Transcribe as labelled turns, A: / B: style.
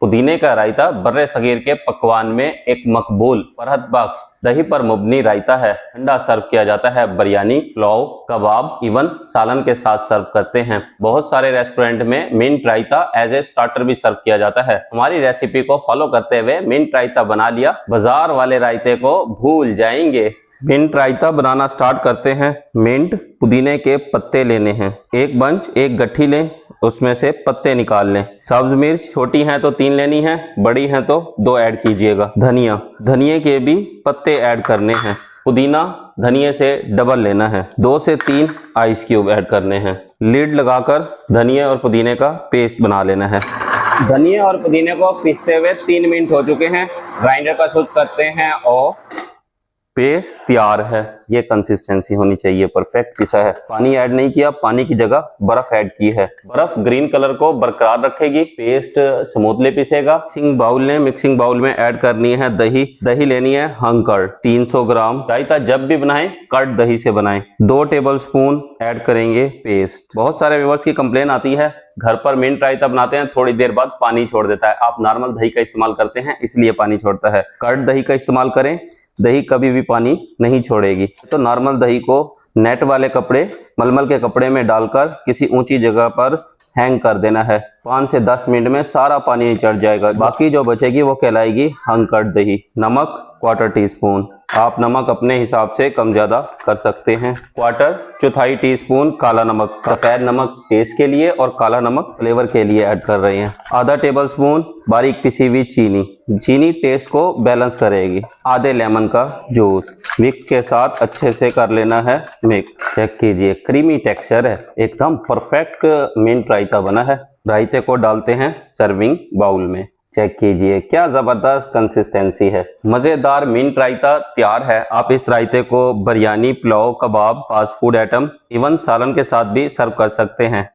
A: पुदीने का रायता बर्रे सगीर के पकवान में एक मकबूल फरहत बख्श दही पर मुबनी रायता है। ठंडा सर्व किया जाता है। बिरयानी, पुलाव, कबाब, इवन सालन के साथ सर्व करते हैं। बहुत सारे रेस्टोरेंट में mint raita as a starter भी सर्व किया जाता है। हमारी रेसिपी को फॉलो करते हुए मिंट रायता बना लिया, बाजार वाले रायते को भूल जाएंगे। मिंट रायता बनाना स्टार्ट करते हैं। मिंट पुदीने के पत्ते लेने हैं, एक बंच, एक गट्ठी लें, उसमें से पत्ते निकाल लें। सब्ज मिर्च छोटी हैं तो 3 लेनी है, बड़ी हैं तो 2 ऐड कीजिएगा। धनिया, धनिये के भी पत्ते ऐड करने हैं। पुदीना धनिये से डबल लेना है। 2 से 3 आइस क्यूब ऐड करने हैं। लीड लगाकर धनिये और पुदीने का पेस्ट बना लेना है। धनिये और पुदीने को पीसते हुए 3 मिनट हो चुके हैं। ग्राइंडर का स्विच करते हैं और पेस्ट तैयार है। ये कंसिस्टेंसी होनी चाहिए, परफेक्ट पिसा है। पानी ऐड नहीं किया, पानी की जगह बर्फ ऐड की है। बर्फ ग्रीन कलर को बरकरार रखेगी, पेस्ट स्मूथली पिसेगा। मिक्सिंग बाउल लें, मिक्सिंग बाउल में ऐड करनी है दही। दही लेनी है हंग कर्ड 300 ग्राम। रायता जब भी बनाएं कर्ड दही से बनाएं। 2 टेबलस्पून ऐड करेंगे पेस्ट। बहुत सारे व्यूअर्स की कंप्लेन आती है, घर पर मिंट रायता बनाते हैं, थोड़ी देर बाद पानी छोड़ देता है। आप नॉर्मल दही का इस्तेमाल करते हैं इसलिए पानी छोड़ता है। कर्ड दही का इस्तेमाल करें, दही कभी भी पानी नहीं छोड़ेगी। तो नॉर्मल दही को नेट वाले कपड़े, मलमल के कपड़े में डालकर किसी ऊंची जगह पर हैंग कर देना है। 5 से 10 मिनट में सारा पानी चढ़ जाएगा। बाकी जो बचेगी वो कहलाएगी हंग कर्ड दही। नमक 1/4 टीस्पून। आप नमक अपने हिसाब से कम ज्यादा कर सकते हैं। 1/4 टीस्पून काला नमक। सफेद नमक टेस्ट के लिए और काला नमक फ्लेवर के लिए ऐड कर रहे हैं। आधा टेबलस्पून बारीक पिसी हुई चीनी। चीनी टेस्ट को बैलेंस करेगी। आधे लेमन का जूस। मिक्स के साथ अच्छे से कर लेना है मिक्स। चेक कीजिए, क्रीमी टेक्सचर है, एकदम परफेक्ट मिंट रायता बना है। रायते को डालते हैं सर्विंग बाउल में। चेक कीजिए क्या जबरदस्त कंसिस्टेंसी है। मजेदार मिंट रायता तैयार है। आप इस रायते को बिरयानी, पुलाव, कबाब, फास्ट फूड आइटम, इवन सालन के साथ भी सर्व कर सकते हैं।